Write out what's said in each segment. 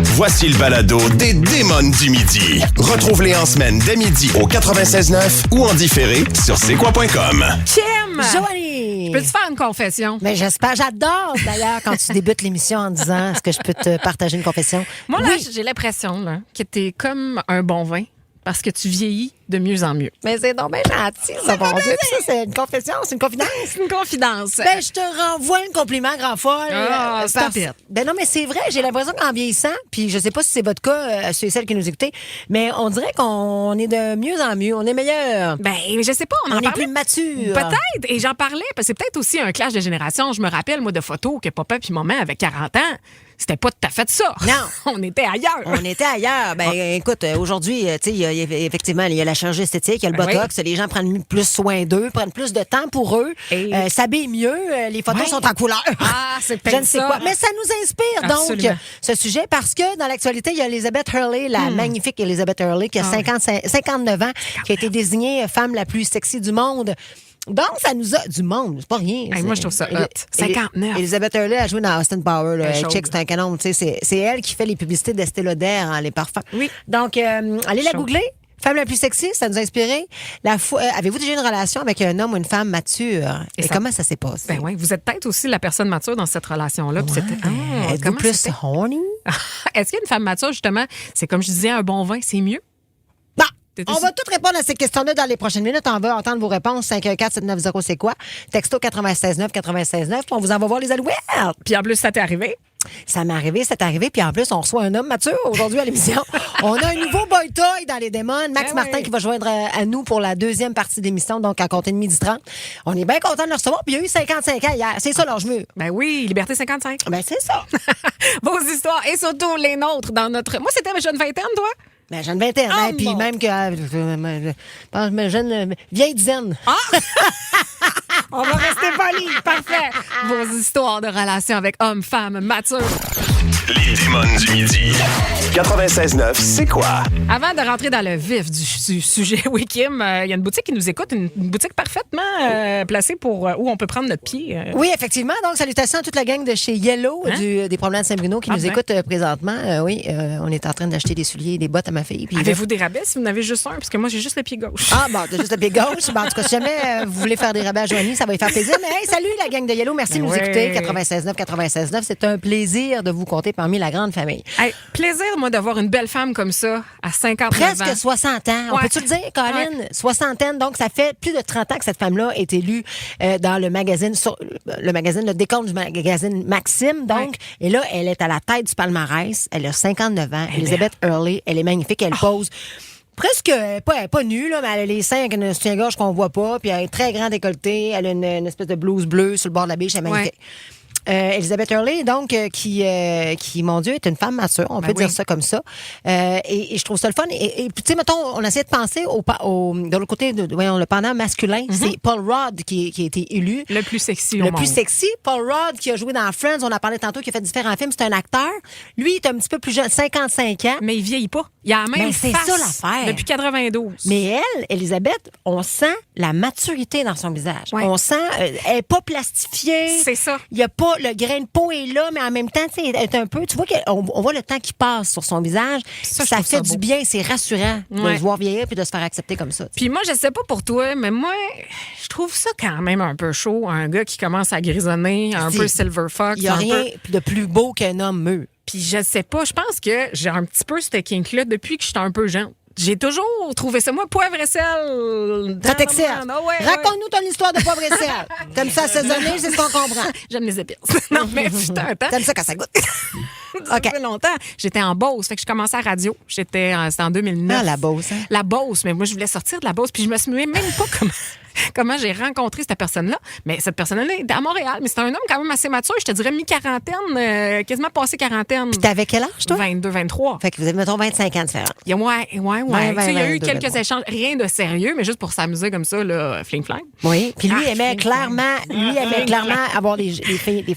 Voici le balado des Démons du Midi. Retrouve-les en semaine dès midi au 96.9 ou en différé sur c'est-quoi.com. Kim! Joanie! Peux-tu faire une confession? Mais j'espère, j'adore d'ailleurs quand tu débutes l'émission en disant est-ce que je peux te partager une confession? Moi, là, Oui. j'ai l'impression là, que t'es comme un bon vin parce que tu vieillis de mieux en mieux. Mais c'est donc bien gentil, ça, mon Dieu. Puis ça, c'est une confession, c'est une confidence. C'est une confidence. Ben, je te renvoie un compliment, grand folle. Ah, stop it. Ben non, mais c'est vrai, j'ai l'impression qu'en vieillissant, puis je sais pas si c'est votre cas, ceux et celles qui nous écoutez, mais on dirait qu'on est de mieux en mieux, on est meilleur. Ben, je sais pas, on en On est parlait. plus mature. Peut-être, et j'en parlais, parce que c'est peut-être aussi un clash de génération. Je me rappelle, moi, de photos que papa puis maman avaient 40 ans. C'était pas tout à fait ça. Non. On était ailleurs. On était ailleurs. Ben, écoute, aujourd'hui, tu sais, effectivement, il y a la chirurgie esthétique, il y a le Ben botox, les gens prennent plus soin d'eux, prennent plus de temps pour eux, Et- s'habillent mieux, les photos Ouais. sont en couleur. Ah, c'est Je peut-être ne sais ça. quoi. Mais ça nous inspire, Absolument. donc, ce sujet, parce que dans l'actualité, il y a Elizabeth Hurley, la magnifique Elizabeth Hurley, qui a 59 ans, qui a été désignée femme la plus sexy du monde. Donc, ça nous a... Du monde, c'est pas rien. Hey, moi, je trouve ça hot. 59. Elizabeth Hurley a joué dans Austin Power. Elle est chaude. Chick, c'est un canon. Tu sais, c'est elle qui fait les publicités d'Estée Lauder, hein, les parfums. Oui. Donc, allez la Chaude. googler. Femme la plus sexy, ça nous a inspiré. Avez-vous déjà une relation avec un homme ou une femme mature? Et ça- comment ça s'est passé? Ben oui, vous êtes peut-être aussi la personne mature dans cette relation-là. Puis c'était- Ah, Êtes-vous comment plus c'était? horny? Est-ce qu'il y a une femme mature, justement, c'est comme je disais, un bon vin, c'est mieux? Bon, T'étais on aussi- va tout répondre à ces questions-là dans les prochaines minutes. On va entendre vos réponses. 514-790, c'est quoi? Texto 96.9, 96.9. Puis on vous envoie voir les alouettes. Puis en plus, ça t'est arrivé? Ça m'est arrivé, c'est arrivé. Puis en plus, on reçoit un homme mature aujourd'hui à l'émission. On a un nouveau boy toy dans les démons. Max Eh Martin oui. qui va joindre à nous pour la deuxième partie d'émission, donc à compter de 12h30. On est bien content de le recevoir. Puis il y a eu 55 ans hier. C'est ça l'âge mûr. Ben oui, Liberté 55. Ben c'est ça. Vos histoires et surtout les nôtres dans notre... Moi, c'était ma jeune vingtaine, toi? Ben j'ai une vingtaine. Oh, hein, puis mon- même que... je pense ma jeune... vieille dizaine. On va rester polis. Parfait. Vos histoires de relations avec hommes, femmes, matures. Les Démons du Midi. 96.9, c'est quoi? Avant de rentrer dans le vif du sujet, oui, Kim, il y a une boutique qui nous écoute, une boutique parfaitement placée pour où on peut prendre notre pied. Oui, effectivement. Donc, salutations à toute la gang de chez Yellow, Hein? des Promenades Saint-Bruno qui Ah nous ben. écoute présentement. Oui, on est en train d'acheter des souliers et des bottes à ma fille. Puis Avez-vous des rabais si vous en avez juste un? Parce que moi, j'ai juste le pied gauche. Ah, bon, t'as juste le pied gauche. Bon, en tout cas, si jamais vous voulez faire des rabais à Joanie, ça va lui faire plaisir. Mais hey, salut la gang de Yellow. Merci de nous ouais. écouter. 96.9, 96.9. C'est un plaisir de vous compter parmi la grande famille. Hey, plaisir, moi, d'avoir une belle femme comme ça à 59 ans. Presque 60 ans. On Ouais. peut-tu le dire, Colin? Soixantaine. Donc, ça fait plus de 30 ans que cette femme-là est élue dans le magazine, le décompte du magazine Maxime. Donc, Ouais. et là, elle est à la tête du palmarès. Elle a 59 ans. Elle est Elizabeth Hurley. Elle est magnifique. Elle pose. Presque, pas nue, là, mais elle a les seins avec un soutien-gorge qu'on voit pas, puis elle est très grand décolleté, elle a une espèce de blouse bleue sur le bord de la biche, elle est magnifique. Elizabeth Hurley, donc, qui, mon Dieu, est une femme mature, on peut dire oui. ça comme ça. Et je trouve ça le fun. Et puis, tu sais, mettons, on essaie de penser de l'autre côté, voyons, le pendant masculin, c'est Paul Rudd qui a été élu. Le plus sexy au Le monde. plus sexy, Paul Rudd, qui a joué dans Friends, on en parlait tantôt, qui a fait différents films, c'est un acteur. Lui, il est un petit peu plus jeune, 55 ans. Mais il vieillit pas. Il a la même Ben, c'est face ça, l'affaire. depuis 92. Mais elle, Elisabeth, on sent la maturité dans son visage. Ouais. On sent, elle n'est pas plastifiée. C'est ça. Il y a pas, le grain de peau est là, mais en même temps, tu sais, elle est un peu, tu vois on voit le temps qui passe sur son visage. Ça, je Ça trouve fait ça du beau. bien, c'est rassurant de Ouais. se voir vieillir puis de se faire accepter comme ça. tu sais. Puis moi, je sais pas pour toi, mais moi, je trouve ça quand même un peu chaud. Un gars qui commence à grisonner, un Si. peu silver fox. Il n'y a un rien peu- de plus beau qu'un homme mûr. Puis je sais pas, je pense que j'ai un petit peu ce kink-là depuis que j'étais un peu jeune. J'ai toujours trouvé ça, moi, poivre et sel. Ça t'excite. Ah ouais, Raconte-nous ton histoire de poivre et sel. T'aimes ça assaisonner, c'est ce qu'on comprend. J'aime les épices. Non, mais putain, un temps. T'aimes ça quand ça goûte. Ça fait longtemps. J'étais en Beauce. Fait que je commençais à radio. C'était en 2009. Ah, la Beauce, hein? La Beauce. Mais moi, je voulais sortir de la Beauce. Puis je me souviens même pas comment j'ai rencontré cette personne-là. Mais cette personne-là était à Montréal. Mais c'était un homme quand même assez mature. Je te dirais mi-quarantaine, quasiment passé quarantaine. Puis t'avais quel âge, toi? 22, 23. Fait que vous avez, mettons, 25 ans de différence. Il y a, ouais. Tu sais, il y a eu 22, quelques 23. échanges. Rien de sérieux, mais juste pour s'amuser comme ça, là, fling-flang. Oui. Puis lui Ah, aimait clairement avoir des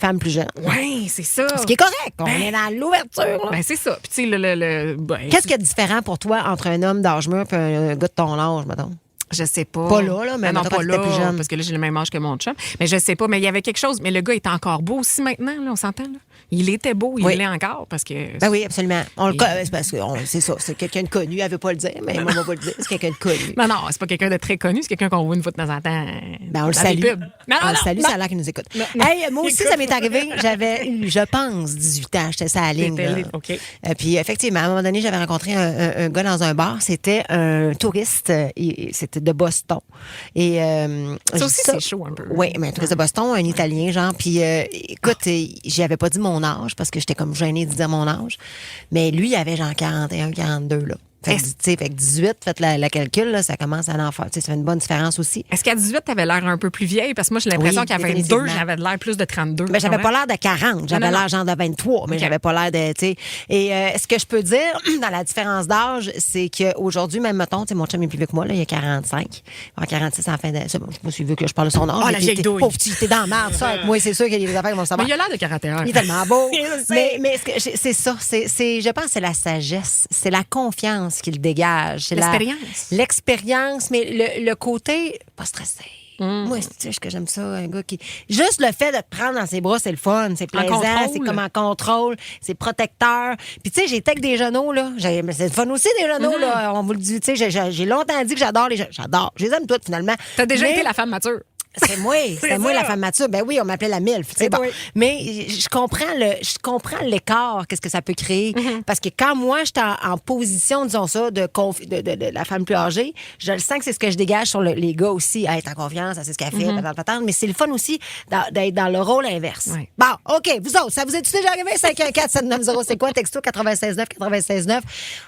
femmes plus jeunes. Oui, c'est ça. Ce qui est correct. On Ben- est dans l'ouverture. là. Ben, c'est ça. Puis, tu sais, Qu'est-ce qu'il y a de différent pour toi entre un homme d'âge mûr et un gars de ton âge, mettons? Je sais pas. Pas là, mais Ah non, mettons pas quand t'étais là, plus jeune. parce que là, j'ai le même âge que mon chum. Mais je sais pas, mais il y avait quelque chose. Mais le gars est encore beau aussi maintenant, là, on s'entend, là. Il était beau, il Oui. l'est encore parce que. Ben oui, absolument. C'est parce que c'est ça, c'est quelqu'un de connu. Elle veut pas le dire, mais moi, on va le dire. C'est quelqu'un de connu. Non, c'est pas quelqu'un de très connu, c'est quelqu'un qu'on voit une fois de temps en temps. Ben, on le dans les salue. pubs. Non, On le non, salue, non. ça a l'air qu'il nous écoute. Non, non. Hey, moi aussi, ça m'est arrivé. J'avais eu, je pense, 18 ans. J'étais sur la ligne. T'étais là. libre, OK. Puis, effectivement, à un moment donné, j'avais rencontré un gars dans un bar. C'était un touriste. C'était de Boston. Et, Ça aussi, c'est chaud un peu. Oui, mais un touriste de Boston, un Italien, genre. Puis, écoute, j'avais pas dit mon âge parce que j'étais comme gênée de dire mon âge. Mais lui, il avait genre 41, 42, là. Fait que, tu sais, fait que 18, faites la calcul, là, ça commence à en faire. Tu sais, ça fait une bonne différence aussi. Est-ce qu'à 18, t'avais l'air un peu plus vieille? Parce que moi, j'ai l'impression Oui, qu'à 22, définitivement. j'avais l'air plus de 32. Ben, j'avais pas l'air de 40, j'avais Non, non, l'air genre de 23, mais OK. j'avais pas l'air de, tu sais. Et ce que je peux dire dans la différence d'âge, c'est qu'aujourd'hui, même mettons, tu sais, mon chum est plus vieux que moi, là, il a 45. Il a 46 en fin de. C'est bon, je me suis vu que je parle de son âge. Oh, mais la vieille douille. Pauvre petit, t'es dans la merde, ça. Avec moi, c'est sûr qu'il y a des affaires qui vont savoir. Mais il a l'air de 41. Il est tellement beau. Je sais. mais c'est ça. Je pense que c'est la sagesse. C'est la confiance qu'il dégage. C'est L'expérience. L'expérience, mais le côté pas stressé. Moi, tu sais que j'aime ça, un gars qui. Juste le fait de te prendre dans ses bras, c'est le fun, c'est plaisant, contrôle. c'est comme en contrôle, c'est protecteur. Puis, tu sais, j'ai été avec des genoux, là. Mais c'est le fun aussi, des genoux, là. On vous le dit, tu sais, j'ai longtemps dit que j'adore les genoux. J'adore. Je les aime toutes, finalement. T'as déjà Mais- été la femme mature. C'est moi ça. la femme mature. Ben oui, on m'appelait la MILF. tu sais, Et bon. toi? Mais je comprends l'écart, qu'est-ce que ça peut créer. Parce que quand moi, j'étais en position, disons ça, de la femme plus âgée, je le sens que c'est ce que je dégage sur les gars aussi. Hey, t'as confiance, c'est ce qu'elle fait, patente, patente. Mais c'est le fun aussi d'être dans le rôle inverse. Oui. Bon, OK, vous autres, ça vous est déjà arrivé? 514-790, c'est quoi? Texto 96.9, 96.9.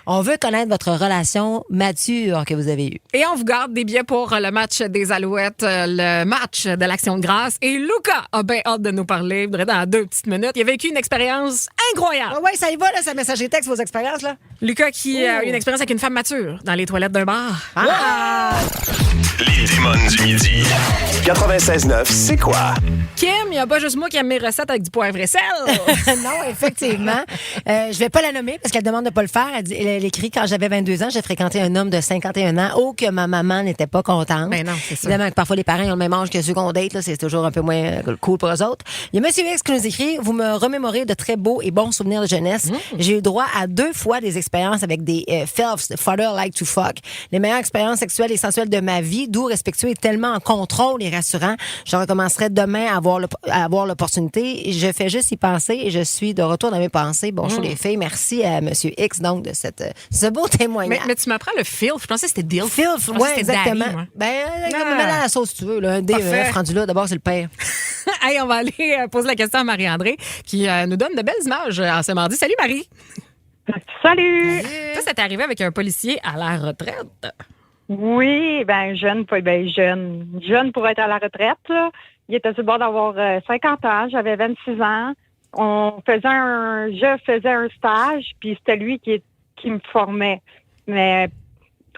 On veut connaître votre relation mature que vous avez eue. Et on vous garde des billets pour le match des Alouettes, le match de l'Action de grâce. Et Luca a bien hâte de nous parler. Dans 2 petites minutes. Il a vécu une expérience incroyable. Ah ouais, ça y va, là, ça messagerie texte, vos expériences, là? Lucas qui a eu une expérience avec une femme mature dans les toilettes d'un bar. Les démons du midi. 96.9, c'est quoi? Kim, il n'y a pas juste moi qui aime mes recettes avec du poivre et sel. Non, effectivement. Je vais pas la nommer parce qu'elle demande de pas le faire. Elle écrit quand j'avais 22 ans, j'ai fréquenté un homme de 51 ans. Oh, que ma maman n'était pas contente. Ben non, c'est ça. Évidemment que parfois les parents ont le même âge que ceux qu'on date, là, c'est toujours un peu moins cool pour eux autres. Il y a Monsieur X qui nous écrit: vous me remémorez de très beaux et bons souvenirs de jeunesse. J'ai eu droit à 2 fois des expériences avec des FILFs, Father Like to Fuck. Les meilleures expériences sexuelles et sensuelles de ma vie, doux, respectueux et tellement en contrôle et rassurant. Je recommencerai demain à avoir l'opportunité. Je fais juste y penser et je suis de retour dans mes pensées. Bonjour les filles. Merci à Monsieur X donc de ce beau témoignage. mais tu m'apprends le filth. Je pensais que c'était deal. Filf, Je pensais oui, que c'était exactement. Daddy, moi. Comme mets-la à la sauce si tu veux. Là. Un Parfait. DEF rendu là, d'abord, c'est le père. Hey, on va aller poser la question à Marie-André qui nous donne de belles images en ce mardi. Salut Marie. Salut! Toi, ça t'est arrivé avec un policier à la retraite. Oui, jeune pour être à la retraite. Là. Il était sur le bord d'avoir 50 ans, j'avais 26 ans. Je faisais un stage, puis c'était lui qui me formait, mais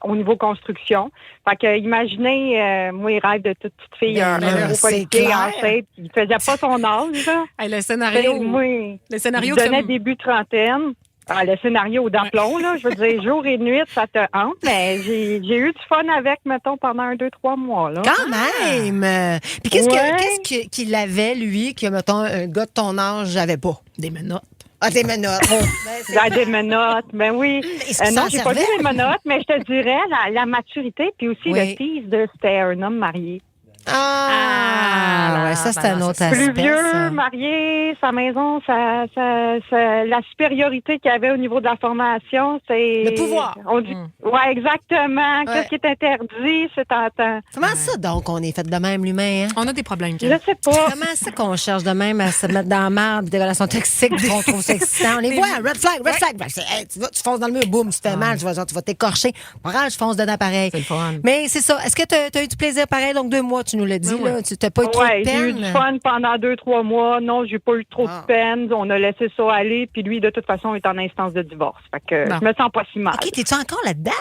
au niveau construction. Fait que imaginez, moi, il rêve de toute petite fille, Ben un là, gros c'est policier clair. enceinte. Il faisait pas son âge, là. Hey, le scénario. Moi, Le scénario il donnait que- début trentaine. Le scénario d'aplomb, là, je veux dire, jour et nuit, ça te hante, mais j'ai eu du fun avec, mettons, pendant 2-3 mois, là. Quand même! Puis qu'est-ce Ouais. qu'il avait, lui, que, mettons, un gars de ton âge n'avait pas? Des menottes. Ah, des menottes. Oh. Des menottes, ben oui. Est-ce qu'il Non, s'en j'ai pas vu servait? les menottes, mais je te dirais la maturité, puis aussi Oui. le tease c'était un homme marié. Ah, ouais, ça, c'est un autre aspect. Plus vieux, ça. marié, sa maison, la supériorité qu'il y avait au niveau de la formation, c'est... Le pouvoir. On dit, ouais, exactement. Ouais. Qu'est-ce qui est interdit, c'est tentant. Comment ça, donc, on est fait de même, l'humain, hein? On a des problèmes, Je Kim. sais pas. Comment ça qu'on cherche de même à se mettre dans la merde, des relations toxiques, qu'on trouve ça excitant? On les voit, red flag. Ben, hey, tu fonces dans le mur, boum, tu te fais mal, tu vas t'écorcher. Pas grave, je fonce dedans pareil. C'est le fun. Mais c'est ça. Est-ce que tu as eu du plaisir pareil? Donc, 2 mois, tu nous l'as dit, Oui, là. Tu n'as pas eu trop Ouais, de j'ai eu peine? du fun pendant 2-3 mois. Non, j'ai pas eu trop Ah. de peine. On a laissé ça aller. Puis lui, de toute façon, est en instance de divorce. Fait que Bon. je me sens pas si mal. OK, t'es-tu encore là-dedans?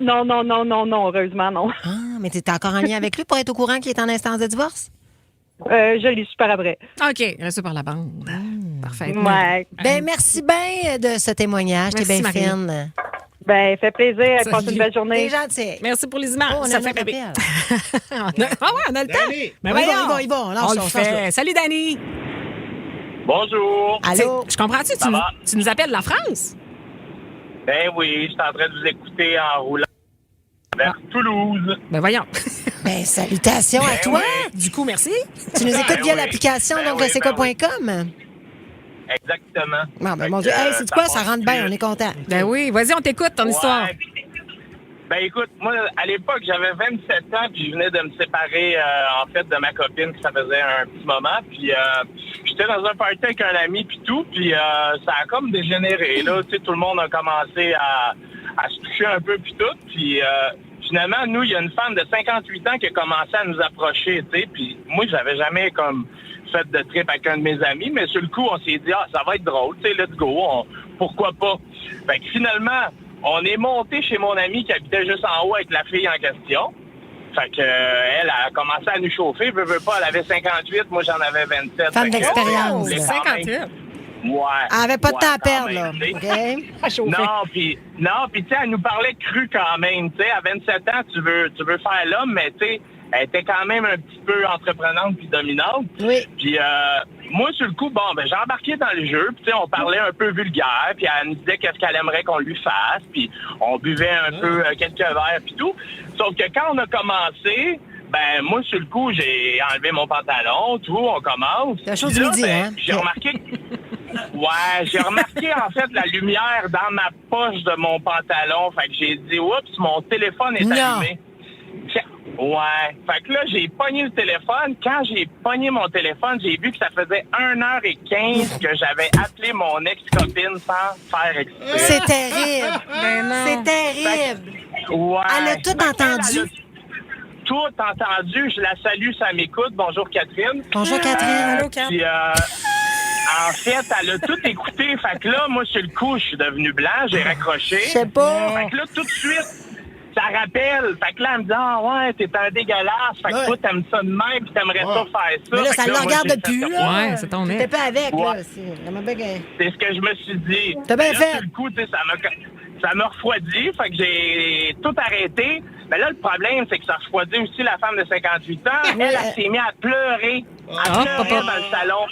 Non, heureusement, non. Ah, mais t'es encore en lien avec lui pour être au courant qu'il est en instance de divorce? Je l'ai super après. OK, reçu par la bande. Parfait. Ouais. Ben, merci bien de ce témoignage. T'es Merci, bien Marie. fine. Fait plaisir. Salut. Passez une belle journée. T'es gentil. Merci pour les images. Oh, on a ça un fait autre rêver. appel. Ah ouais, on a le temps. Mais On y va, voyons. on y va. On lâche On ça, le on lâche fait. Salut, Dani. Bonjour. Allô? Je comprends-tu? Ça va? Tu nous appelles de la France? Ben oui, je suis en train de vous écouter en roulant vers Toulouse. Ben voyons. Ben, salutations à toi. Du coup, merci. Tu nous écoutes via oui. l'application, Ben donc, oui, de c'est quoi.com? Exactement. Bon, ben, Fait mon que, Dieu. Hey, c'est quoi? Ça passe rentre bien, plus. on est content. Ben oui, vas-y, on t'écoute, ton histoire. Ouais. Ben écoute, moi, à l'époque, j'avais 27 ans, puis je venais de me séparer, en fait, de ma copine, que ça faisait un petit moment. Puis j'étais dans un party avec un ami, puis tout, puis ça a comme dégénéré, là. Tu sais, tout le monde a commencé à se toucher un peu, puis tout. Puis finalement, nous, il y a une femme de 58 ans qui a commencé à nous approcher, tu sais. Puis moi, j'avais jamais, comme, fait de trip avec un de mes amis, mais sur le coup, on s'est dit, ça va être drôle, tu sais, let's go, pourquoi pas. Fait que finalement, on est monté chez mon ami qui habitait juste en haut avec la fille en question. Fait que elle a commencé à nous chauffer. Veut pas, elle avait 58, moi j'en avais 27. Femme Fait que, d'expérience, on voulait là. quand même- 58. Ouais. Elle avait pas de temps à quand perdre, là. même, tu sais. OK? À chauffer. Non, puis tu sais, elle nous parlait cru quand même. Tu sais, à 27 ans, tu veux faire l'homme, mais tu sais, elle était quand même un petit peu entreprenante puis dominante. Oui. Puis moi, sur le coup, j'ai embarqué dans le jeu. Puis tu sais, on parlait un peu vulgaire. Puis elle nous disait qu'est-ce qu'elle aimerait qu'on lui fasse. Puis on buvait un peu quelques verres puis tout. Sauf que quand on a commencé, moi, sur le coup, j'ai enlevé mon pantalon, tout, on commence. C'est la chose Puis du là, midi, hein? J'ai remarqué... Ouais, j'ai remarqué, en fait, la lumière dans ma poche de mon pantalon. Fait que j'ai dit, oups, mon téléphone est Non. allumé. Ouais. Fait que là, j'ai pogné le téléphone. Quand j'ai pogné mon téléphone, j'ai vu que ça faisait 1h15 que j'avais appelé mon ex-copine sans faire exprès. C'est terrible. Ben non. C'est terrible. Ouais. Elle a tout Fait qu'elle, entendu. elle a tout entendu. Je la salue, ça m'écoute. Bonjour, Catherine. Bonjour, Catherine. Allô, Kat? Puis, en fait, elle a tout écouté. Fait que là, moi, sur le coup, je suis devenu blanc. J'ai raccroché. Je sais pas. Fait que là, tout de suite, ça rappelle. Fait que là, elle me dit, ouais, t'es un dégueulasse. Fait que Ouais. toi, t'aimes ça de même, puis t'aimerais ça faire ça. Mais là, Fait ça que ne moi, regarde j'ai plus, fait là. Ouais, c'est ton T'es ex. pas avec, Ouais. là. C'est vraiment bien que- C'est ce que je me suis dit. T'as bien Mais là, fait. sur le coup, tu sais, ça m'a refroidi. Fait que j'ai tout arrêté. Mais là, le problème, c'est que ça refroidit aussi la femme de 58 ans. Elle s'est mise à pleurer. À pleurer papa. dans le salon.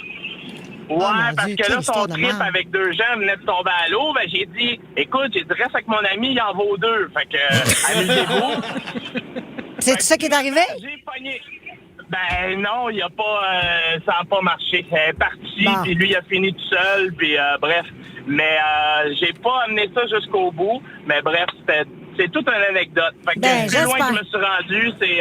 Ouais, mon parce Dieu, que quelle là, son histoire de trip merde. avec 2 gens venait de tomber à l'eau. Ben, j'ai dit, écoute, j'ai dit, reste avec mon ami, il en vaut 2. Fait que, amusez-vous. C'est ça qui est arrivé? J'ai pogné. Ben non, il a pas, ça n'a pas marché. Elle est partie, Bon. puis lui, il a fini tout seul, puis bref. Mais j'ai pas amené ça jusqu'au bout. Mais bref, c'est toute une anecdote. Fait que Ben, le plus loin que j'espère. je me suis rendu, c'est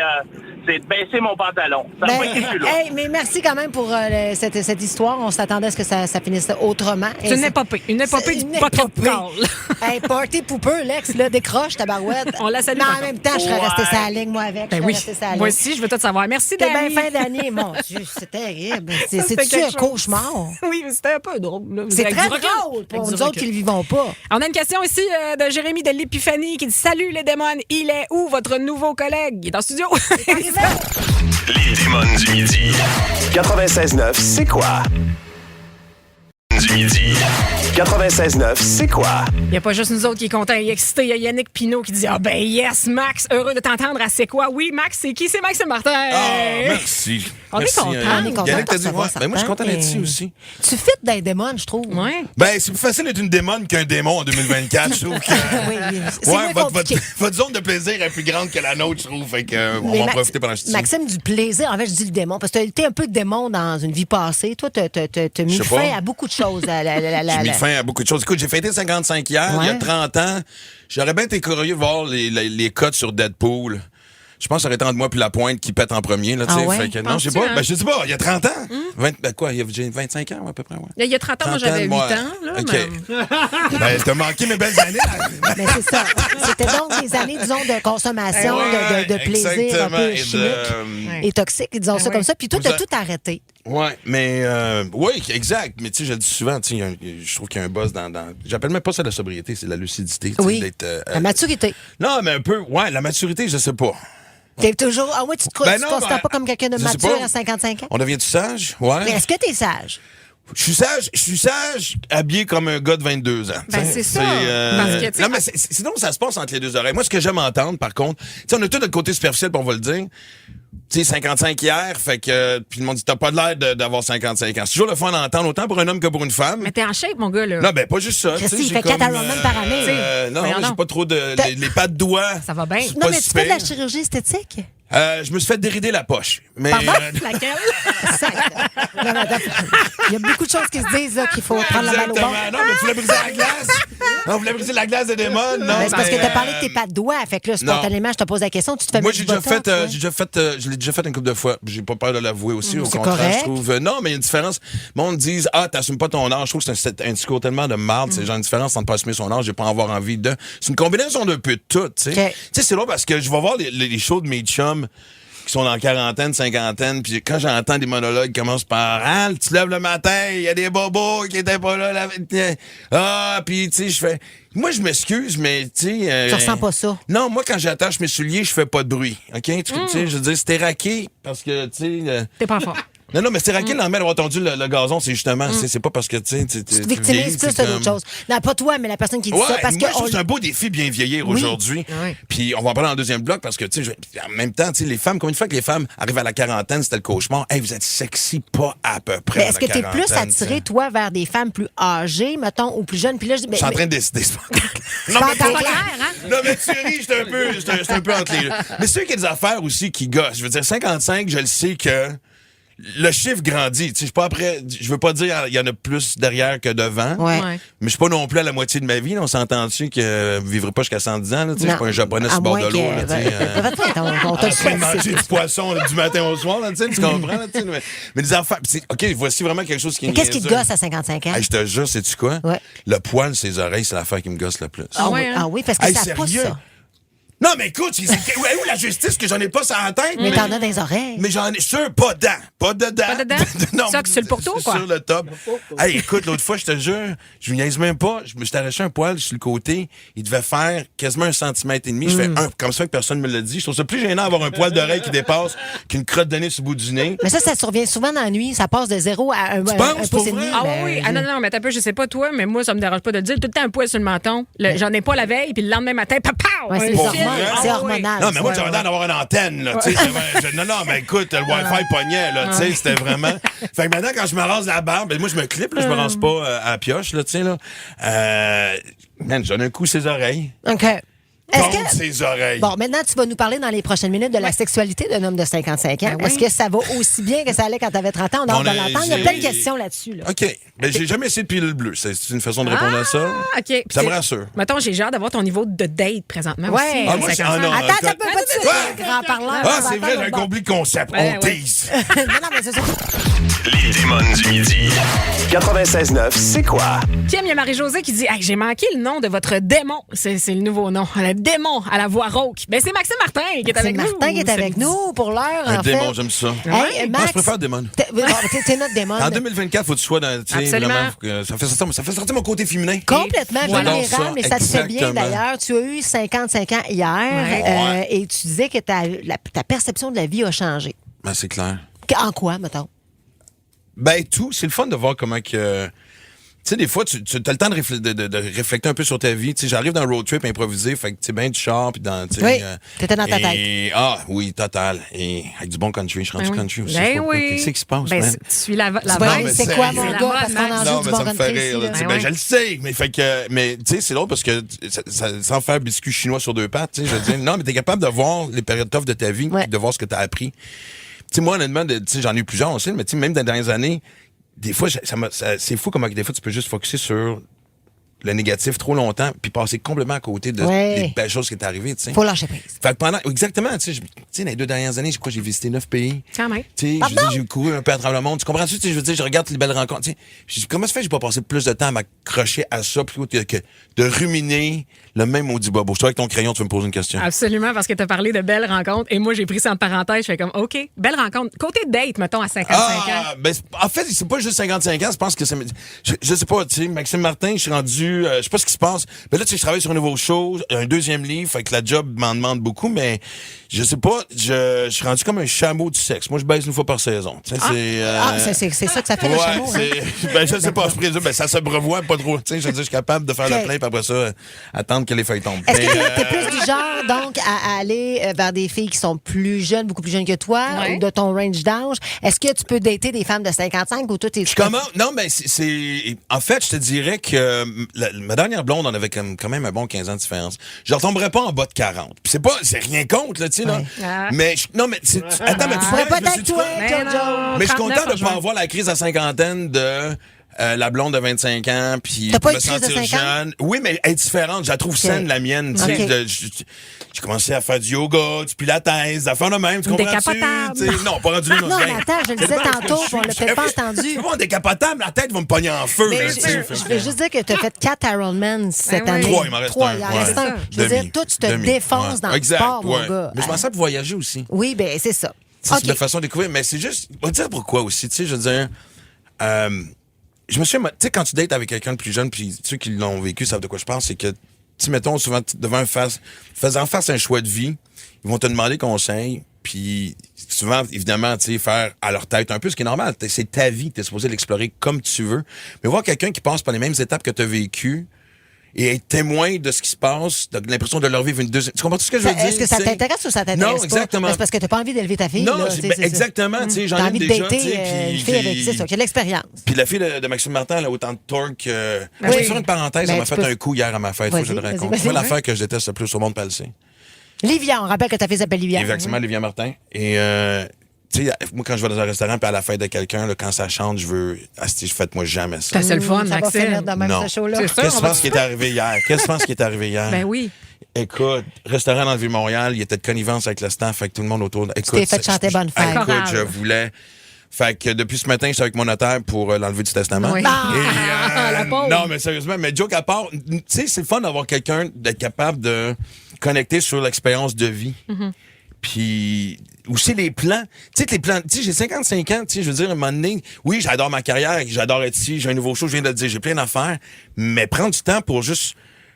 de baisser mon pantalon. Ça n'a pas été plus loin. hey, mais merci quand même pour cette histoire. On s'attendait à ce que ça finisse autrement. C'est une épopée. Une épopée C'est du une pocket épopée. call. Hey, party poupeux, Lex, là, décroche ta barouette. On la salue Mais en encore. même temps, je serais Ouais. restée sur la ligne, moi, avec. Ben je serais oui. restée sur la ligne. Moi aussi, je veux tout savoir. Merci, C'était bien Dani. fin d'année. Mon Dieu, c'est terrible. C'était C'est-tu quelque un chose. cauchemar? Oui, mais c'était un peu drôle. là. C'est Avec très du recul. drôle pour Avec du nous autres recul. qui ne le vivons pas. On a une question ici de Jérémy de l'Épiphanie qui dit « Salut les démons, il est où votre nouveau collègue? » Il est en studio. Les démons du midi. 96.9, c'est quoi? Du midi. 96.9, c'est quoi? Il n'y a pas juste nous autres qui est content et excité. Il y a Yannick Pinault qui dit « Ah ben yes, Max, heureux de t'entendre à C'est quoi? » Oui, Max, c'est qui? C'est Max et Martin. Merci. On est Merci, content. On est content Yannick, de t'as dit, recevoir ouais. Ben, moi, je suis content d'être ici certains. aussi. Tu fites d'un démon, je trouve. Ouais. Ben, c'est plus facile d'être une démon qu'un démon en 2024, je trouve que... Oui, c'est moins compliqué. votre zone de plaisir est plus grande que la nôtre, je trouve. Fait que, on Mais va en Max- profiter pendant que je suis ici. Maxime, du plaisir. En fait, je dis le démon, parce que tu as été un peu démon dans une vie passée. Toi, tu as mis Je sais fin pas. à beaucoup de choses. J'ai mis fin à beaucoup de choses. Écoute, j'ai fêté 55 hier, il y a Ouais. 30 ans. J'aurais bien été curieux de voir les cotes sur Deadpool. Je pense que ça aurait été entre moi puis la pointe qui pète en premier. Là, tu sais. Ah ouais? Fait que, non, je sais Penses-tu, pas. hein? Ben, je sais pas, il y a 30 ans. Quoi, j'ai 25 ans à peu près, ouais. Il y a 30 ans, moi, j'avais 8 moi. ans. Là, OK. mais- Ben, t'as manqué mes belles années. là. Mais c'est ça. C'était donc des années, disons, de consommation, de plaisir un Exactement. peu Et de- chimique et toxique, disons ça ouais. comme ça. Puis toi, tu as Vous tout arrêté. Ouais, mais oui, exact. Mais tu sais, je le dis souvent, tu sais, je trouve qu'il y a un buzz dans. J'appelle même pas ça la sobriété, c'est la lucidité. tu sais, Oui. d'être, La maturité. Non, mais un peu. Ouais, la maturité, je sais pas. T'es toujours. Ah ouais, tu te Ben tu non, considères ben, pas comme quelqu'un de je sais mature pas. à 55 ans? On devient-tu sage? Ouais. Mais est-ce que t'es sage? Je suis sage, habillé comme un gars de 22 ans. Ben, T'sais, c'est ça. Parce que, tu sais, non, mais sinon, ça se passe entre les deux oreilles. Moi, ce que j'aime entendre, par contre, tu sais, on a tout notre côté superficiel, on va le dire. Tu sais, 55 hier, fait que, puis le monde dit, t'as pas de l'air d'avoir 55 ans. C'est toujours le fun d'entendre, autant pour un homme que pour une femme. mais t'es en shape, mon gars, là. Non, ben, pas juste ça. Christy, tu sais, il j'ai fait 4 comme, Ironman par année. Non, Voyons j'ai donc. pas trop les pas de doigts. Ça va bien. C'est Non, pas mais tu super. fais de la chirurgie esthétique? Je me suis fait dérider la poche. Mais, Laquelle? Non, mais attends, il y a beaucoup de choses qui se disent là, qu'il faut prendre la balle au bon. exactement. Non, mais tu voulais briser la glace. Non, vous voulez briser la glace de démon. Non, Mais c'est parce que mais, t'as parlé de tes pas de doigts. Fait que là, spontanément, je te pose la question. Tu te fais Moi, mettre du botox, ouais? je l'ai déjà fait une couple de fois. J'ai pas peur de l'avouer aussi. Au c'est contraire, correct. je trouve. Non, mais il y a une différence. Le monde dit, t'assumes pas ton âge. Je trouve que c'est un discours tellement de marde. C'est genre une différence entre pas assumer son âge et pas avoir envie de. C'est une combinaison d'un peu de tout, tu sais. OK. Tu sais, c'est là parce que je vais voir les shows de mes chums qui sont en quarantaine, cinquantaine, puis quand j'entends des monologues qui commencent par « Ah, tu te lèves le matin, il y a des bobos qui étaient pas là. Puis tu sais, je fais... Moi, je m'excuse, mais tu sais... Tu ressens pas ça? Non, moi, quand j'attache mes souliers, je fais pas de bruit, OK? Tu sais, je veux dire, c'était raqué parce que, tu sais... T'es pas fort. Non, mais c'est raqué le lendemain d'avoir tendu le gazon, c'est justement... C'est pas parce que, tu sais... Tu te victimises plus, c'est d'autres choses. Non, pas toi, mais la personne qui dit ça. Parce moi, que je trouve que c'est un beau défi bien vieillir aujourd'hui. Oui. Puis on va en parler en deuxième bloc parce que, tu sais, en même temps, tu sais, les femmes, combien de fois que les femmes arrivent à la quarantaine, c'était le cauchemar. Hey, vous êtes sexy pas à peu près. Mais à est-ce la que tu es plus quarantaine, attiré, t'sais. toi, vers des femmes plus âgées, mettons, ou plus jeunes? Puis là, je dis, Je suis en train de décider. Non, pas mais encore pour clair, vrai. hein? Non, mais tu ris, j'étais un peu entre les deux. Mais c'est sûr qu'il y a des affaires aussi qui gossent. Je veux dire, 55, je le sais que le chiffre grandit. Tu sais, je suis pas après. Je veux pas dire qu'il y en a plus derrière que devant. Ouais. Ouais. Mais je suis pas non plus à la moitié de ma vie. Là. On s'entend-tu que je vivrai pas jusqu'à 110 ans? Là, tu sais, je suis pas un japonais sur le bord de l'eau. Là, tu sais, On te le après souhaite. manger du poisson là, du matin au soir, là, tu sais, tu comprends? Là, tu sais, mais des affaires. OK, voici vraiment quelque chose qui est Mais qu'est-ce qui te niaiseux. gosse à 55 ans? Hey, je te jure, sais-tu quoi? Ouais. Le poil, ses oreilles, c'est l'affaire qui me gosse le plus. Ah, ouais, oui, hein? ah oui, parce que Hey, ça pousse sérieux? ça. Non, mais écoute, où la justice que j'en ai pas sur la tête? Mais t'en as dans les oreilles. Mais j'en ai sûr pas dedans. Pas dedans. Pas dedans? Non, Ça, que c'est le pourtour, quoi. Sur le top. Hey, écoute, l'autre fois, je te jure, je me niaise même pas. Je me suis arraché un poil sur le côté. Il devait faire quasiment 1,5 centimètre. Je fais un, comme ça que personne me l'a dit. Je trouve ça plus gênant d'avoir un poil d'oreille qui dépasse qu'une crotte de nez sur le bout du nez. Mais ça survient souvent dans la nuit. Ça passe de 0 à 1 penses, pour pouce et demi. vrai? Ah Ben, oui, non, mais t'as peu, je sais pas toi, mais moi, ça me dérange pas de le dire. Tout le temps un poil sur le menton. J'en ai pas la veille, puis le lendemain matin, papa! Ouais, c'est un les Pour fil. hormones. vrai? Ah C'est oui. hormonal. Non, mais moi, Ouais, j'avais l'air d'avoir une antenne, là. Tu sais, non, mais écoute, le Wi-Fi pognait, là. Tu sais, c'était vraiment. Fait que maintenant, quand je me rase la barbe, ben, moi, je me clip, là, je me rase pas à la pioche, là, tu sais, là. Man, j'en ai un coup ses oreilles. OK. Contre ses oreilles. Bon, maintenant, tu vas nous parler dans les prochaines minutes de la sexualité d'un homme de 55 ans. Ben oui. Est-ce que ça va aussi bien que ça allait quand tu avais 30 ans? On a hâte de l'entendre. Il y a plein de questions là-dessus. Là. OK. Ben, j'ai jamais essayé de pilule bleue. C'est une façon de répondre à ça. OK. Puis Ça me c'est- rassure. Mettons, j'ai hâte d'avoir ton niveau de date présentement Ouais. aussi. Ah, moi, 55 ans. non. Attends, ça peut pas de Ouais. grand parleur. Ah, c'est vrai, j'ai un compris le concept. Ouais, On ouais. tease. Non, mais c'est ça. Les démons du midi. 96.9, c'est quoi? Kim, il y a Marie-Josée qui dit hey, j'ai manqué le nom de votre démon. C'est le nouveau nom. Le démon à la voix rauque. Ben, c'est Maxime Martin qui est C'est avec nous. Martin qui est avec samedi. nous pour l'heure. Un en démon, fait. j'aime ça. Hey, Moi, Max, je préfère démon. T'es notre démon. En 2024, faut que tu sois dans. tu sais, Absolument. vraiment, faut que ça fait sortir mon côté féminin. Complètement J'adore vulnérable, ça, mais ça te fait bien exactement. d'ailleurs. Tu as eu 55 ans hier Ouais. et tu disais que ta perception de la vie a changé. Ben, c'est clair. En quoi, mettons? Ben, tout. C'est le fun de voir comment que. Tu sais, des fois, tu as le temps de réfléchir un peu sur ta vie. Tu sais, j'arrive dans un road trip improvisé, fait que tu sais, ben du char, puis dans. tu sais, Oui, t'étais dans ta et- Ah, oui, total. Et avec du bon country. Je suis rendu Ben oui. country aussi. Ben Faut- oui. Qu'est-ce qui se passe, Ben, man? tu suis la Ouais, vibe. c'est quoi, mon la gars? mode, Parce qu'on en man. joue Non, du mais bon ça me fait country rire. ici, Là, là. tu sais, Ben ben, oui. je le sais. Mais, fait que, mais tu sais, c'est drôle parce que sans faire biscuit chinois sur deux pattes, tu sais, je veux dire, non, mais t'es capable de voir les périodes tough de ta vie, Ouais. puis de voir ce que t'as appris. Tu sais, moi, honnêtement, tu sais, j'en ai eu plusieurs aussi, mais tu sais, même dans les dernières années, des fois, c'est fou comment des fois tu peux juste focusser sur le négatif trop longtemps puis passer complètement à côté de Ouais. des belles choses qui t'est arrivé, tu sais. Faut lâcher prise. Fait que pendant, exactement, tu sais, dans les 2 dernières années, j'ai visité 9 pays. Quand même. Tu sais, je veux dire, j'ai couru un peu à travers le monde. Tu comprends-tu? Tu sais, je veux dire, je regarde les belles rencontres. Tu sais, je dis, comment ça fait que j'ai pas passé plus de temps à m'accrocher à ça plutôt que de ruminer le même maudit bobo? Je toi, avec ton crayon, tu veux me poser une question. Absolument, parce que tu as parlé de belles rencontres. Et moi, j'ai pris ça en parenthèse. Je fais comme, OK, belle rencontre. Côté date, mettons, à 55 ans. Ben, en fait, c'est pas juste 55 ans. Je pense que c'est. Je sais pas, tu sais, Maxime Martin, je suis rendu rendu, je sais pas ce qui se passe. Mais là, tu sais, je travaille sur un nouveau show, un deuxième livre, fait que la job m'en demande beaucoup, mais je sais pas, je suis rendu comme un chameau du sexe. Moi, je baisse une fois par saison. Tu sais, c'est ça que ça fait, le chameau. Ben, je sais pas, je présume, ben, ça se brevoie pas trop. Tu sais, je veux dire, je suis capable de faire le plein, puis après ça, attendre que les feuilles tombent. Est-ce que t'es plus du genre, donc, à aller vers des filles qui sont plus jeunes, beaucoup plus jeunes que toi, ou de ton range d'âge? Est-ce que tu peux dater des femmes de 55 ou tout est... Non, mais c'est... En fait, je te dirais que ma dernière blonde, on avait quand même un bon 15 ans de différence. Je retomberais pas en bas de 40. Puis c'est rien contre, là, tu sais, là. Mais, non, mais... Attends, mais tu pourrais pas être toi, Jojo. Mais je suis content de pas avoir la crise à cinquantaine de... la blonde de 25 ans, puis T'as pas me une crise de sentir 50? jeune. Oui, mais elle est différente. Je la trouve saine, la mienne. Tu sais, j'ai commencé à faire du yoga, du pilates, à faire le même. Tu comprends-tu? Décapotable. Non, pas rendu là. Non, mais attends, je le disais tantôt, on l'a peut-être pas entendu. Tu vois, décapotable, la tête va me pogner en feu. Mais là, tu sais. je veux juste dire que tu as fait 4 Ironman cette année. 3, il m'en reste un. Il en reste un. Je veux dire, toi, tu te défonces dans le sport, mon gars. Mais je m'en sers pour voyager aussi. Oui, ben c'est ça. C'est une façon de découvrir. Mais c'est juste... On va te dire pourquoi aussi. Tu sais, je veux dire... je me suis... Tu sais, quand tu dates avec quelqu'un de plus jeune, puis ceux qui l'ont vécu savent de quoi je parle, c'est que, tu mettons, souvent, faisant face à un choix de vie, ils vont te demander conseil, puis souvent, évidemment, tu sais, faire à leur tête un peu, ce qui est normal. C'est ta vie, t'es supposé l'explorer comme tu veux. Mais voir quelqu'un qui passe par les mêmes étapes que tu as vécues, et être témoin de ce qui se passe, t'as l'impression de leur vivre une deuxième... Tu comprends tout ce que je veux dire? Est-ce que ça t'intéresse ou ça t'intéresse pas? Non, exactement. C'est parce que t'as pas envie d'élever ta fille. Non, là, exactement. Tu sais, j'en ai envie de déjà, dater tu sais, une fille avec ça, qui a de l'expérience. Puis la fille de Maxime Martin, elle a autant de torque. Je vais faire une parenthèse, elle m'a fait un coup hier à ma fête, faut que je le raconte. Moi, l'affaire que je déteste le plus au monde, pas le sait. Livia, on rappelle que ta fille s'appelle Livia. Exactement, Livia Martin. Et tu sais, moi, quand je vais dans un restaurant, puis à la fête de quelqu'un, là, quand ça chante, je veux... Faites-moi jamais ça. C'est le fun, Ça va finir Maxime. de même, Non. ce show-là. C'est ça. Qu'est-ce que tu penses qui est arrivé hier? Ben oui. Écoute, restaurant dans le Vieux-Montréal, il était de connivence avec le staff, avec tout le monde autour. Écoute, t'es fait chanter bonne fête. Écoute, Chorale. je voulais... Fait que depuis ce matin, je suis avec mon notaire pour l'enlever du testament. Oui. La pauvre. Non, mais sérieusement, mais joke à part, tu sais, c'est le fun d'avoir quelqu'un d'être capable de connecter sur l'expérience de vie. Puis aussi les plans. Tu sais, les plans. Tu sais, j'ai 55 ans, tu sais, je veux dire, à un moment donné, oui, j'adore ma carrière, j'adore être ici, j'ai un nouveau show, je viens de le dire, j'ai plein d'affaires, mais prendre du temps pour juste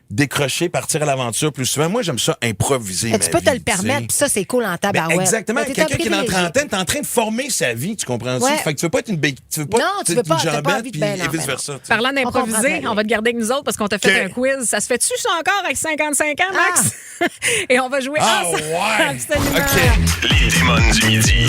décrocher, partir à l'aventure plus souvent. Moi, j'aime ça improviser. Tu peux te le permettre, puis ça, c'est cool en tabarouette. Exactement. Mais t'es un Quelqu'un qui est dans la privilégié. trentaine, t'es en train de former sa vie, tu comprends-tu? Ouais. Fait que tu veux pas être une tu veux pas Non, tu veux être pas- une t'as pas jambette, envie de puis ben non, et ben vice-versa. tu sais. Parlant On comprend d'improviser, bien. on va te garder avec nous autres parce qu'on t'a fait OK. un quiz. Ça se fait-tu ça encore avec 55 ans, Max? Et on va jouer Ah, ensemble. ouais! Absolument. OK. Les démons du midi.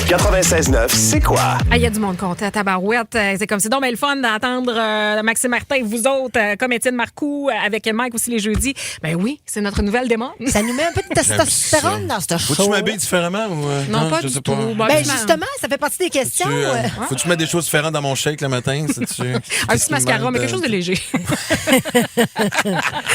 96.9, c'est quoi? Ah, il y a du monde content à Tabarouette. C'est comme c'est donc bien le fun d'entendre Maxime Martin et vous autres, comme Étienne Marcoux, avec Mike aussi les jeudis. Ben oui, c'est notre nouvelle démon. Ça nous met un peu de testostérone dans ce Faut-tu show. m'habiller différemment ou... Non, pas je du sais tout. pas. Ben, Ben justement, ça fait partie des questions. Faut-tu mettre des choses différentes dans mon shake le matin? Un petit mascara, mais quelque chose de léger.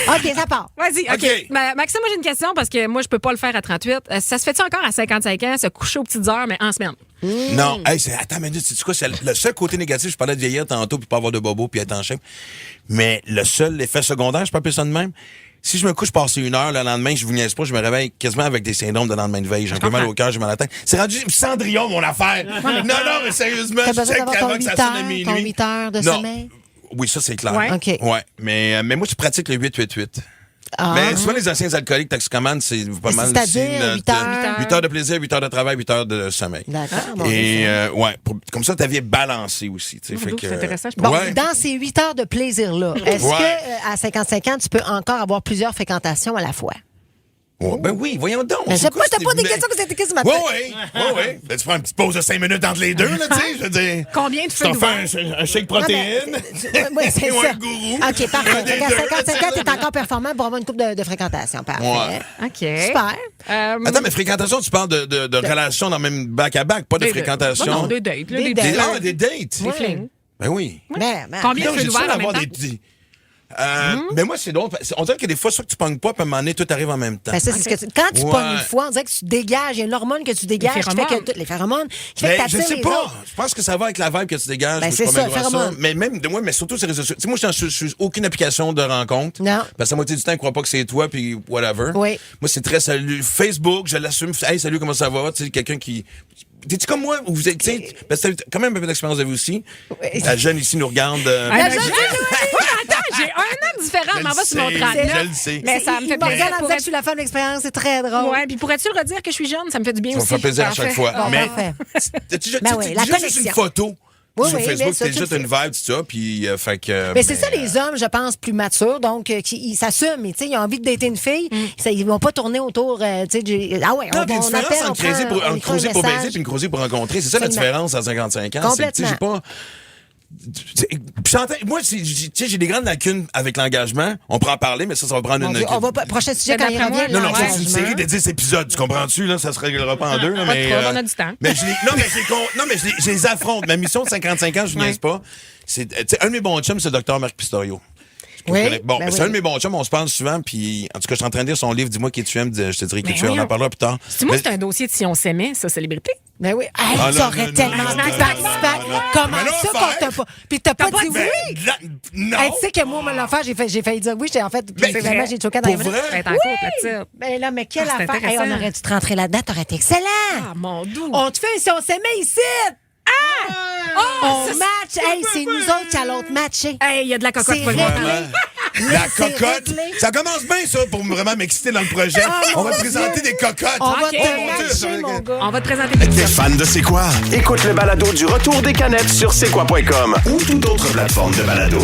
OK, ça part. Vas-y, OK. OK. Maxime, moi, j'ai une question parce que moi, je peux pas le faire à 38. Ça se fait-tu encore à 55 ans, se coucher aux petites heures, mais en semaine? Non, hey, attends, mais sais-tu quoi? C'est le seul côté négatif, je parlais de vieillir tantôt, puis pas avoir de bobo, puis être en shape. Mais le seul effet secondaire, je peux appeler ça de même. Si je me couche passer 1 heure, le lendemain, je vous niaise pas, je me réveille quasiment avec des syndromes de lendemain de veille. J'ai un peu mal au cœur, j'ai mal à la tête. C'est rendu Cendrillon, mon affaire. Non, mais sérieusement, T'as je besoin sais d'avoir ton qu'avant que 8 ça sonne à heures, minuit. ton 8 heures de Non. sommeil? Oui, ça, c'est clair. Ouais. OK. Ouais, mais moi, je pratique le 8-8-8. Ah. Mais souvent, les anciens alcooliques toxicomanes, c'est pas mal. C'est-à-dire, 8 heures. 8 heures de plaisir, 8 heures de travail, 8 heures de sommeil. D'accord, bon, Et, ouais, comme ça, ta vie est balancée aussi. Tu sais, fait C'est que, intéressant, je Bon, ouais. dans ces 8 heures de plaisir-là, est-ce Ouais. que à 55 ans, tu peux encore avoir plusieurs fréquentations à la fois? Ouais, ben oui, voyons donc. Mais C'est c'est quoi, pas, t'as pas des mais- questions que c'était ce matin. Oui, oui. Ben, tu prends une petite pause de 5 minutes entre les deux, là, tu sais, je veux dire. Combien de Tu feux t'en d'ouvert? fais un shake protéine. Oui, c'est ou ça. un gourou. OK, parfait. Un des Fait qu'à deux, 55 ans, tu sais. t'es encore performant pour avoir une coupe de fréquentation. Parfait. Ouais. OK. Super. Attends, mais fréquentation, tu parles de relations dans le même back-à-back, pas de fréquentation. Non, des dates. là, Des des dates. dates. Des dates. Des flings. Ben oui. Ben, Combien de j'ai feux ça d'ouvert en d'avoir même temps? Mais moi, c'est drôle. On dirait que des fois, soit que tu pognes pas, puis à un moment donné, tout arrive en même temps. Ben, ça, c'est ce que quand tu Ouais. pognes une fois, on dirait que tu dégages. Il y a une hormone que tu dégages qui fait que phéromones. toutes les phéromones qui fait que Ben, je t'attires sais les pas. autres. Je pense que ça va avec la vibe que tu dégages. Ben, Je c'est suis ça, pas bien droit phéromones. Mais même de moi, mais surtout sur les réseaux sociaux. Tu sais, moi, je suis aucune application de rencontre. Non. Parce que la moitié du temps, ils croient pas que c'est toi, puis whatever. Oui. Moi, c'est très salut. Facebook, je l'assume. Hey, salut, comment ça va? Tu sais, quelqu'un qui. T'es-tu comme moi? Vous êtes, tu sais, parce que t'as quand même un peu d'expérience de vous aussi. Oui. La jeune ici nous regarde. Ah, ben, attends, j'ai 1 an différent. Mais on va sur mon 39. Je le sais. Mais ça me fait Morgane plaisir. en disait que je suis la femme d'expérience, c'est très drôle. Ouais, puis pourrais-tu le redire que je suis jeune? Ça me fait du bien Ça me aussi. fait plaisir à chaque Parfait. fois. Bon, Mais parfait. t'as-tu déjà, Ben oui, la déjà juste une connexion. photo Oui, sur oui, Facebook, mais ça, t'as tu juste le une vibe, tout ça, puis fait que... Mais c'est ça, les hommes, je pense, plus matures, donc ils s'assument. Tu sais, ils ont envie de dater une fille, ils vont pas tourner autour, tu sais, ah ouais, Non, on puis une différence appelle, on entre creuser prend, on pour écrit un creuser pour baiser message. puis une creuser pour rencontrer. C'est ça la Absolument. différence à 55 ans. C'est que, tu sais, j'ai pas... Moi, j'ai des grandes lacunes avec l'engagement. On pourra en parler, mais ça va prendre une... On va prochain sujet quand il d'après moi, revient. Non, ça, c'est une l'engagement. série de 10 épisodes. Tu comprends-tu? Là, ça se réglera pas en deux. Là, Pas de mais, trouble, on a du temps. Mais je les affronte. Ma mission de 55 ans, je ne niaise pas. C'est, tu sais, un de mes bons chums, c'est le Dr. Marc Pistorio. Oui, Bon, ben c'est oui. un de mes bons chums, on se parle souvent, puis en tout cas, je suis en train de lire son livre, Dis-moi qui tu aimes, je te dirai qui Ben tu es, on en voyons. parlera plus tard. Moi, Mais- c'est un dossier de Si on s'aimait, ça, célébrité. Ben oui. Hey, Ah, ça non, aurait non, tellement non, de non, back. non. Comment Mais là, ça faire- qu'on t'a pas... Puis t'as pas dit Ben, oui? non! Hey, tu sais que moi, me l'affaire, j'ai failli dire oui. J'étais en fait... Mais Puis finalement, j'ai choqué dans les pour mains. vrai? Elle est en couple, là-dessus. Ben là, mais quelle Ah, c'est affaire. Hey, on intéressant. aurait dû te rentrer là-dedans. T'aurais été excellent. Ah, mon doux. On te fait un si on s'aimait ici. On match. Hey, c'est nous autres qui allons te matcher. Hey, il y a de la cocotte C'est pour le réglé. moment. La c'est cocotte, réglé. ça commence bien ça pour vraiment m'exciter dans le projet. On va te présenter des cocottes. On va Ok. te Oh, mon Dieu, ça matcher, va- mon gars. On va te présenter des T'es petits. fan de C'est quoi? Écoute le balado du retour des canettes sur c'est quoi.com ou toute autre plateforme de balado.